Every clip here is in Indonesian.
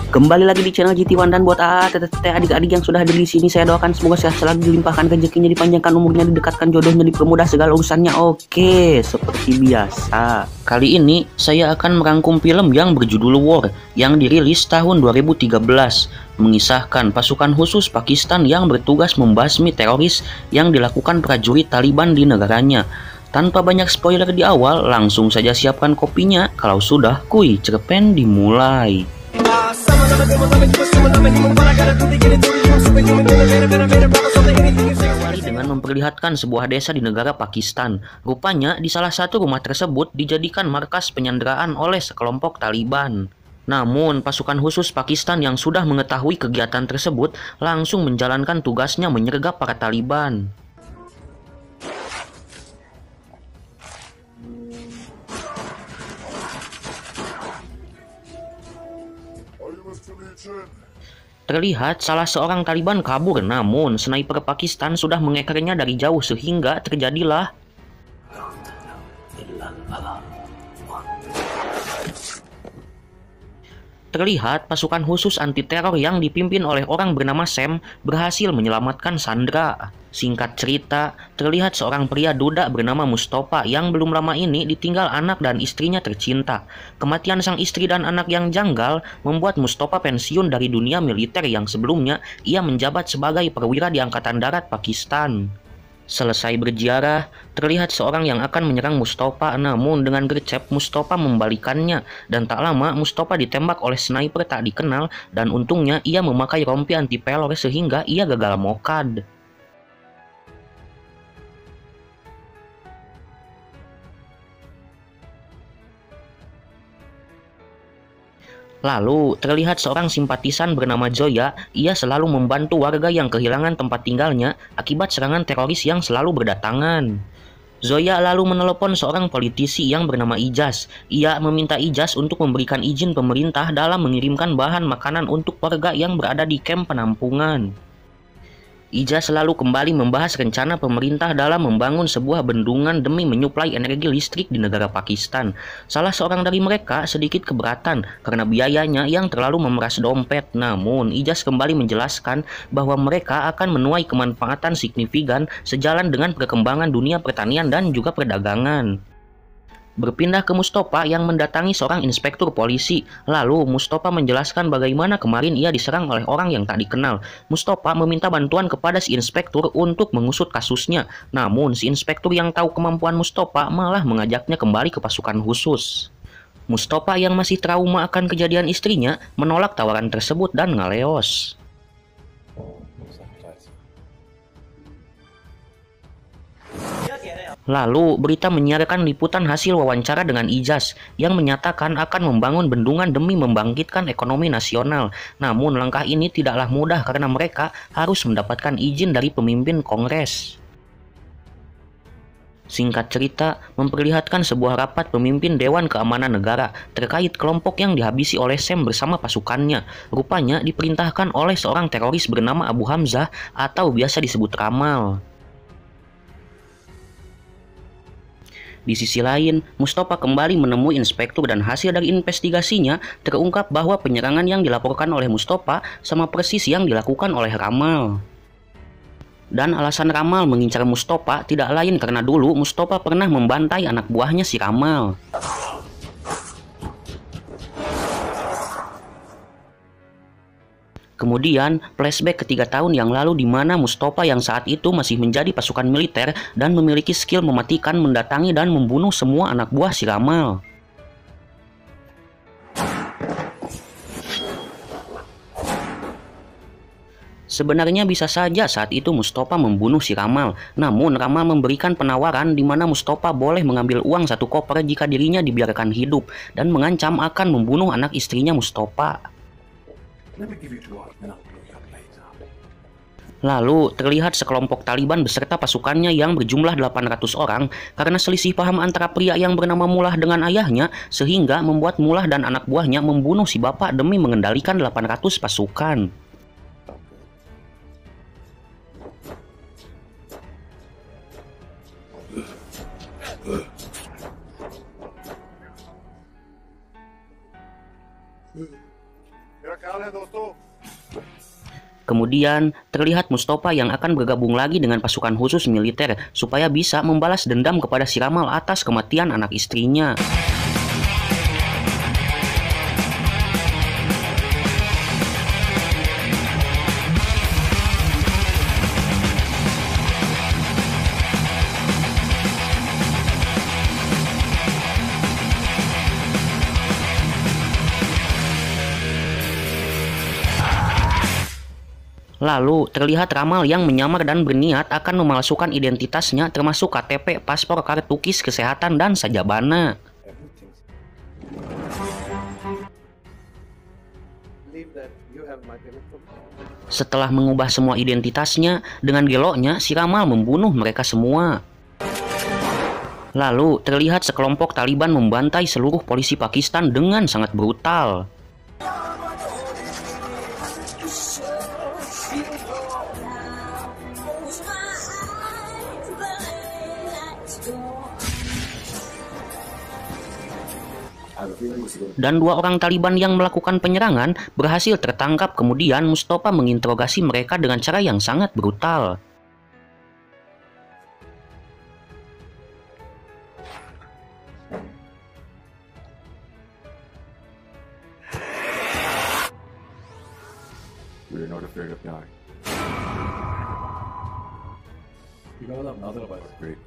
Kembali lagi di channel GT1, dan buat adik-adik yang sudah ada di sini, saya doakan semoga sehat selalu, dilimpahkan rezekinya, dipanjangkan umurnya, didekatkan jodohnya, dipermudah segala urusannya. Oke, seperti biasa, kali ini saya akan merangkum film yang berjudul War yang dirilis tahun 2013, mengisahkan pasukan khusus Pakistan yang bertugas membasmi teroris yang dilakukan prajurit Taliban di negaranya. Tanpa banyak spoiler di awal, langsung saja siapkan kopinya. Kalau sudah, kuy cerpen dimulai. Awali dengan memperlihatkan sebuah desa di negara Pakistan. Rupanya di salah satu rumah tersebut dijadikan markas penyanderaan oleh sekelompok Taliban. Namun pasukan khusus Pakistan yang sudah mengetahui kegiatan tersebut langsung menjalankan tugasnya menyergap para Taliban. Terlihat salah seorang Taliban kabur, namun sniper Pakistan sudah mengekernya dari jauh sehingga terjadilah terlihat pasukan khusus anti-teror yang dipimpin oleh orang bernama Sam berhasil menyelamatkan Sandra. Singkat cerita, terlihat seorang pria duda bernama Mustafa yang belum lama ini ditinggal anak dan istrinya tercinta. Kematian sang istri dan anak yang janggal membuat Mustafa pensiun dari dunia militer yang sebelumnya ia menjabat sebagai perwira di Angkatan Darat Pakistan. Selesai berziarah, terlihat seorang yang akan menyerang Mustafa, namun dengan gercep Mustafa membalikannya, dan tak lama Mustafa ditembak oleh sniper tak dikenal, dan untungnya ia memakai rompi anti pelor sehingga ia gagal mokad. Lalu, terlihat seorang simpatisan bernama Zoya. Ia selalu membantu warga yang kehilangan tempat tinggalnya akibat serangan teroris yang selalu berdatangan. Zoya lalu menelepon seorang politisi yang bernama Ijaz. Ia meminta Ijaz untuk memberikan izin pemerintah dalam mengirimkan bahan makanan untuk warga yang berada di kamp penampungan. Ijaz selalu kembali membahas rencana pemerintah dalam membangun sebuah bendungan demi menyuplai energi listrik di negara Pakistan. Salah seorang dari mereka sedikit keberatan karena biayanya yang terlalu memeras dompet. Namun, Ijaz kembali menjelaskan bahwa mereka akan menuai kemanfaatan signifikan sejalan dengan perkembangan dunia pertanian dan juga perdagangan. Berpindah ke Mustafa yang mendatangi seorang inspektur polisi. Lalu Mustafa menjelaskan bagaimana kemarin ia diserang oleh orang yang tak dikenal. Mustafa meminta bantuan kepada si inspektur untuk mengusut kasusnya. Namun si inspektur yang tahu kemampuan Mustafa malah mengajaknya kembali ke pasukan khusus. Mustafa yang masih trauma akan kejadian istrinya menolak tawaran tersebut dan ngaleos. Lalu, berita menyiarkan liputan hasil wawancara dengan Ijaz yang menyatakan akan membangun bendungan demi membangkitkan ekonomi nasional. Namun, langkah ini tidaklah mudah karena mereka harus mendapatkan izin dari pemimpin Kongres. Singkat cerita, memperlihatkan sebuah rapat pemimpin Dewan Keamanan Negara terkait kelompok yang dihabisi oleh Sam bersama pasukannya. Rupanya diperintahkan oleh seorang teroris bernama Abu Hamzah atau biasa disebut Ramal. Di sisi lain, Mustafa kembali menemui inspektur dan hasil dari investigasinya terungkap bahwa penyerangan yang dilaporkan oleh Mustafa sama persis yang dilakukan oleh Ramal. Dan alasan Ramal mengincar Mustafa tidak lain karena dulu Mustafa pernah membantai anak buahnya si Ramal. Kemudian, flashback ke 3 tahun yang lalu di mana Mustafa yang saat itu masih menjadi pasukan militer dan memiliki skill mematikan, mendatangi, dan membunuh semua anak buah si Ramal. Sebenarnya bisa saja saat itu Mustafa membunuh si Ramal, namun Ramal memberikan penawaran di mana Mustafa boleh mengambil uang 1 koper jika dirinya dibiarkan hidup, dan mengancam akan membunuh anak istrinya Mustafa. Lalu, terlihat sekelompok Taliban beserta pasukannya yang berjumlah 800 orang karena selisih paham antara pria yang bernama Mullah dengan ayahnya, sehingga membuat Mullah dan anak buahnya membunuh si bapak demi mengendalikan 800 pasukan. Kemudian, terlihat Mustafa yang akan bergabung lagi dengan pasukan khusus militer supaya bisa membalas dendam kepada si Ramal atas kematian anak istrinya. Lalu, terlihat Ramal yang menyamar dan berniat akan memalsukan identitasnya termasuk KTP, paspor, kartu KIS kesehatan, dan sajabana. Setelah mengubah semua identitasnya, dengan geloknya si Ramal membunuh mereka semua. Lalu, terlihat sekelompok Taliban membantai seluruh polisi Pakistan dengan sangat brutal. Dan 2 orang Taliban yang melakukan penyerangan berhasil tertangkap. Kemudian Mustafa menginterogasi mereka dengan cara yang sangat brutal. We're not afraid of dying. You know nothing about it. Great.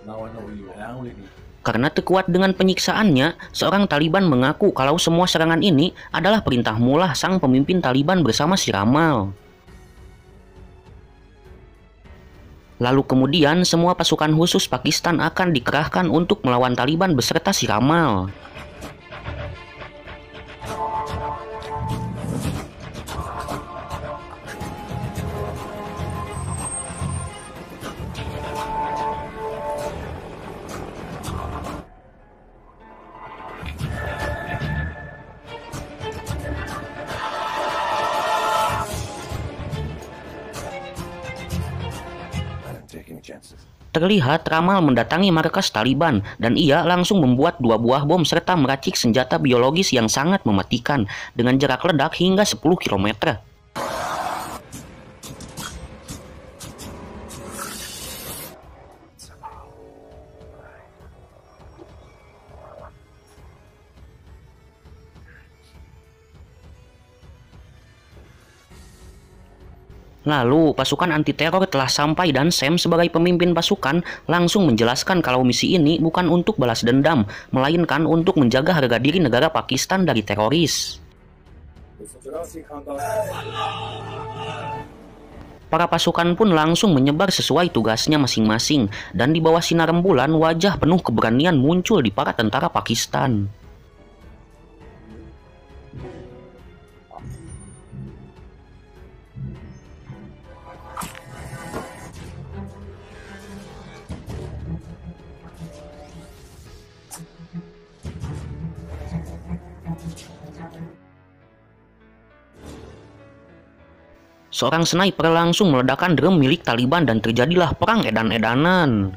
Now I know you. And I only need. Karena terkuat dengan penyiksaannya, seorang Taliban mengaku kalau semua serangan ini adalah perintah Mullah, sang pemimpin Taliban bersama si Ramal. Lalu kemudian semua pasukan khusus Pakistan akan dikerahkan untuk melawan Taliban beserta si Ramal. Terlihat Ramal mendatangi markas Taliban dan ia langsung membuat 2 buah bom serta meracik senjata biologis yang sangat mematikan dengan jarak ledak hingga 10 km. Lalu, pasukan anti-teror telah sampai dan Sam sebagai pemimpin pasukan langsung menjelaskan kalau misi ini bukan untuk balas dendam, melainkan untuk menjaga harga diri negara Pakistan dari teroris. Para pasukan pun langsung menyebar sesuai tugasnya masing-masing, dan di bawah sinar rembulan wajah penuh keberanian muncul di para tentara Pakistan. Seorang sniper langsung meledakkan drum milik Taliban dan terjadilah perang edan-edanan.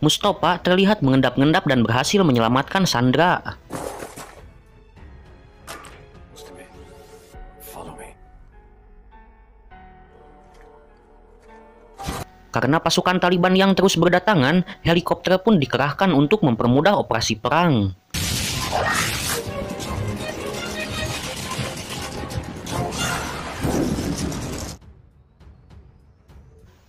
Mustafa terlihat mengendap-endap dan berhasil menyelamatkan Sandra. Karena pasukan Taliban yang terus berdatangan, helikopter pun dikerahkan untuk mempermudah operasi perang.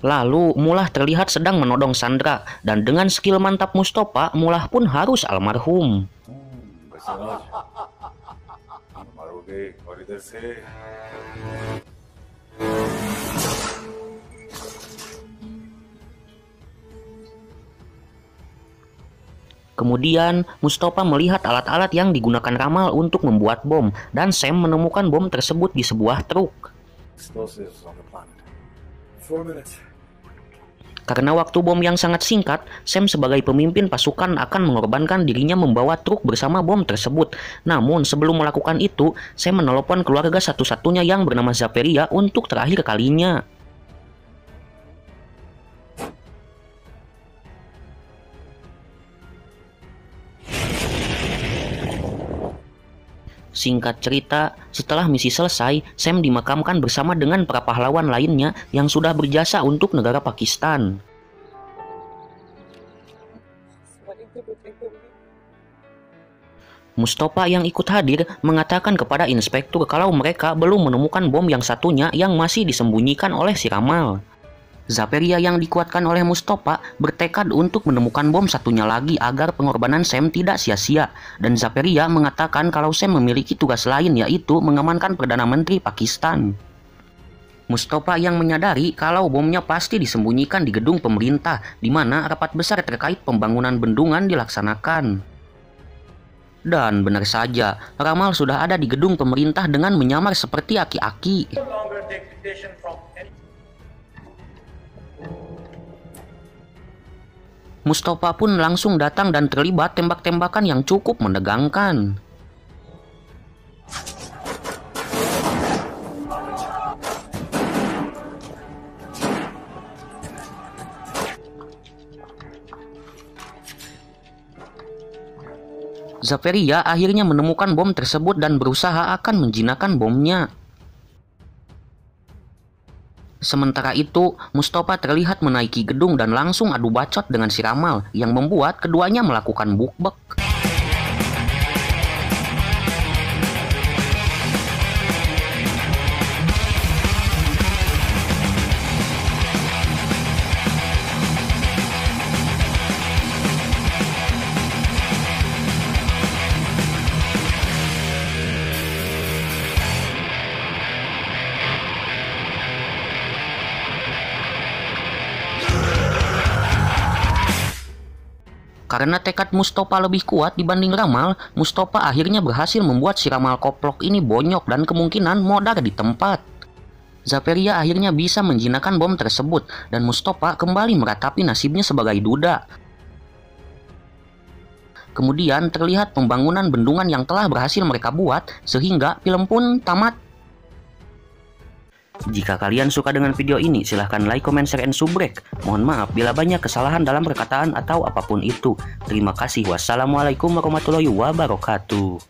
Lalu, Mullah terlihat sedang menodong Sandra, dan dengan skill mantap Mustafa, Mullah pun harus almarhum. Kemudian, Mustafa melihat alat-alat yang digunakan Ramal untuk membuat bom, dan Sam menemukan bom tersebut di sebuah truk. Explosives on the planet. 4 minutes. Karena waktu bom yang sangat singkat, Sam sebagai pemimpin pasukan akan mengorbankan dirinya membawa truk bersama bom tersebut. Namun, sebelum melakukan itu, Sam menelepon keluarga satu-satunya yang bernama Zaperia untuk terakhir kalinya. Singkat cerita, setelah misi selesai, Sam dimakamkan bersama dengan para pahlawan lainnya yang sudah berjasa untuk negara Pakistan. Mustafa yang ikut hadir mengatakan kepada inspektur kalau mereka belum menemukan bom yang satunya yang masih disembunyikan oleh si Ramal. Zaperia yang dikuatkan oleh Mustafa bertekad untuk menemukan bom satunya lagi agar pengorbanan Sam tidak sia-sia, dan Zaperia mengatakan kalau Sam memiliki tugas lain, yaitu mengamankan Perdana Menteri Pakistan. Mustafa yang menyadari kalau bomnya pasti disembunyikan di gedung pemerintah, di mana rapat besar terkait pembangunan bendungan dilaksanakan. Dan benar saja, Ramal sudah ada di gedung pemerintah dengan menyamar seperti aki-aki. Mustafa pun langsung datang dan terlibat tembak-tembakan yang cukup menegangkan. Zaperia akhirnya menemukan bom tersebut dan berusaha akan menjinakkan bomnya. Sementara itu, Mustafa terlihat menaiki gedung dan langsung adu bacot dengan si Ramal yang membuat keduanya melakukan bukbek. Karena tekad Mustafa lebih kuat dibanding Ramal, Mustafa akhirnya berhasil membuat si Ramal koplok ini bonyok dan kemungkinan modar di tempat. Zaperia akhirnya bisa menjinakkan bom tersebut, dan Mustafa kembali meratapi nasibnya sebagai duda. Kemudian terlihat pembangunan bendungan yang telah berhasil mereka buat, sehingga film pun tamat. Jika kalian suka dengan video ini, silahkan like, comment, share, and subrek. Mohon maaf bila banyak kesalahan dalam perkataan atau apapun itu. Terima kasih. Wassalamualaikum warahmatullahi wabarakatuh.